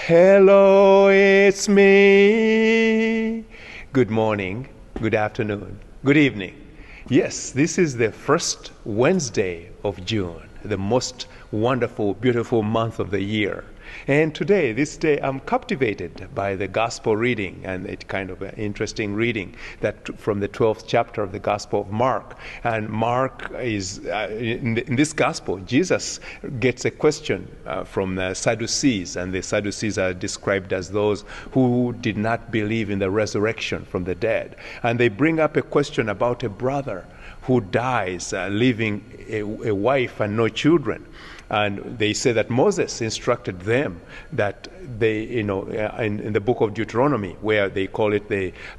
Hello, it's me. Good morning, good afternoon, good evening. Yes, this is the first Wednesday of June, the most wonderful, beautiful month of the year. And today, this day, I'm captivated by the gospel reading, and it's kind of an interesting reading that from the 12th chapter of the Gospel of Mark. And Mark is, in this gospel, Jesus gets a question from the Sadducees, and the Sadducees are described as those who did not believe in the resurrection from the dead. And they bring up a question about a brother who dies, leaving a wife and no children. And they say that Moses instructed them that they, in the book of Deuteronomy, where they call it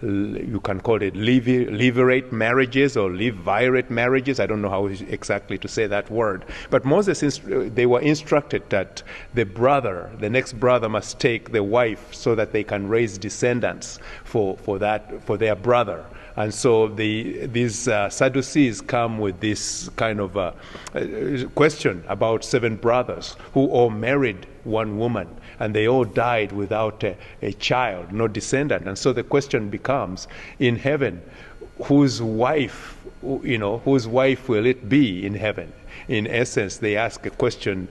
you can call it levirate marriages or levirate marriages. I don't know how exactly to say that word. But they were instructed that the next brother must take the wife so that they can raise descendants for their brother. And so these Sadducees come with this kind of question about 7 brothers who all married one woman, and they all died without a child, no descendant. And so the question becomes, in heaven, whose wife will it be in heaven? In essence, they ask a question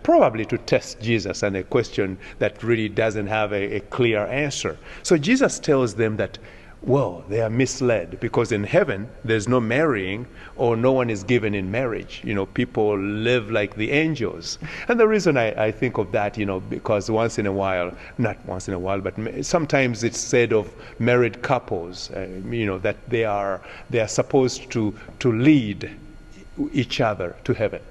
probably to test Jesus, and a question that really doesn't have a clear answer. So Jesus tells them that, well, they are misled, because in heaven there's no marrying, or no one is given in marriage. People live like the angels. And the reason I think of that, because not once in a while, but sometimes it's said of married couples, that they are supposed to lead each other to heaven,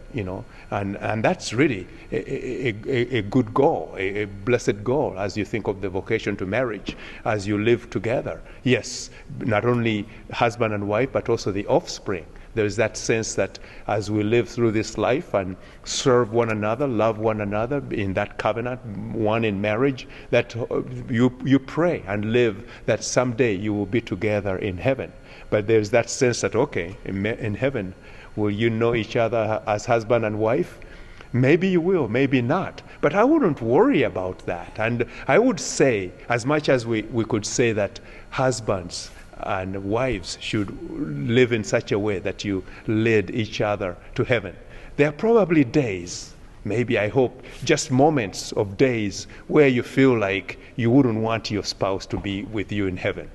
and that's really a good goal, a blessed goal, as you think of the vocation to marriage, as you live together. Yes, not only husband and wife, but also the offspring. There is that sense that as we live through this life and serve one another, love one another in that covenant, one in marriage, that you pray and live that someday you will be together in heaven. But there's that sense that, okay, in heaven, will you know each other as husband and wife? Maybe you will, maybe not. But I wouldn't worry about that. And I would say, as much as we could say that husbands and wives should live in such a way that you lead each other to heaven, there are probably days, maybe, I hope, just moments of days where you feel like you wouldn't want your spouse to be with you in heaven.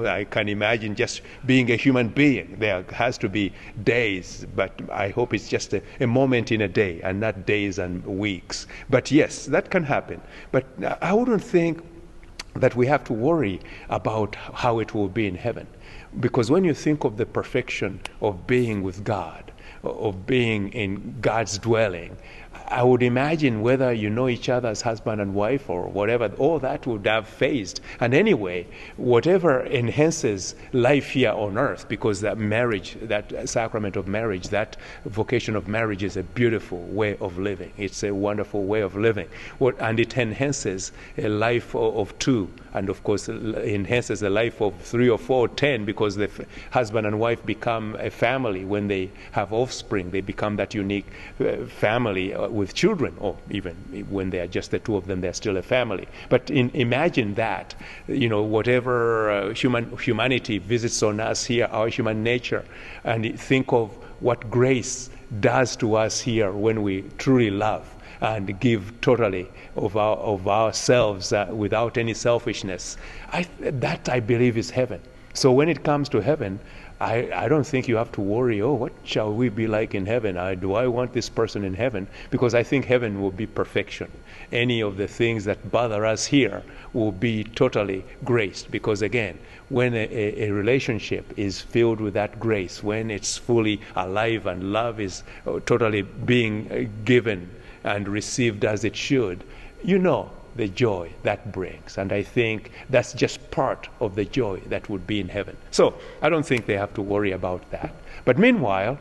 I can imagine just being a human being. There has to be days, but I hope it's just a moment in a day and not days and weeks. But yes, that can happen. But I wouldn't think that we have to worry about how it will be in heaven. Because when you think of the perfection of being with God, of being in God's dwelling, I would imagine whether you know each other as husband and wife or whatever, all that would have phased. And anyway, whatever enhances life here on earth, because that marriage, that sacrament of marriage, that vocation of marriage is a beautiful way of living. It's a wonderful way of living. And it enhances a life of 2, and of course enhances a life of 3 or 4 or 10, because the husband and wife become a family. When they have offspring, they become that unique family with children, or even when they are just the 2 of them, they're still a family. But imagine that, whatever humanity visits on us here, our human nature, and think of what grace does to us here when we truly love and give totally of ourselves without any selfishness. That I believe is heaven. So when it comes to heaven, I don't think you have to worry, what shall we be like in heaven? Do I want this person in heaven? Because I think heaven will be perfection. Any of the things that bother us here will be totally graced. Because again, when a relationship is filled with that grace, when it's fully alive and love is totally being given and received as it should, the joy that brings. And I think that's just part of the joy that would be in heaven. So I don't think they have to worry about that. But meanwhile,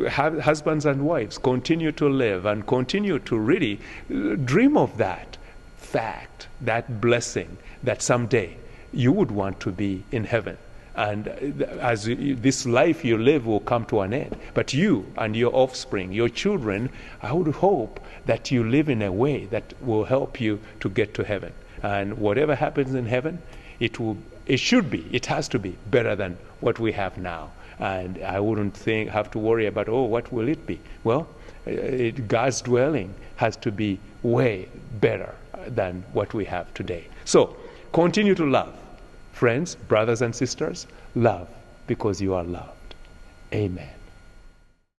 husbands and wives continue to live and continue to really dream of that fact, that blessing, that someday you would want to be in heaven. And this life you live will come to an end. But you and your offspring, your children, I would hope that you live in a way that will help you to get to heaven. And whatever happens in heaven, it has to be better than what we have now. And I wouldn't have to worry about, what will it be? Well, God's dwelling has to be way better than what we have today. So, continue to love. Friends, brothers and sisters, love because you are loved. Amen.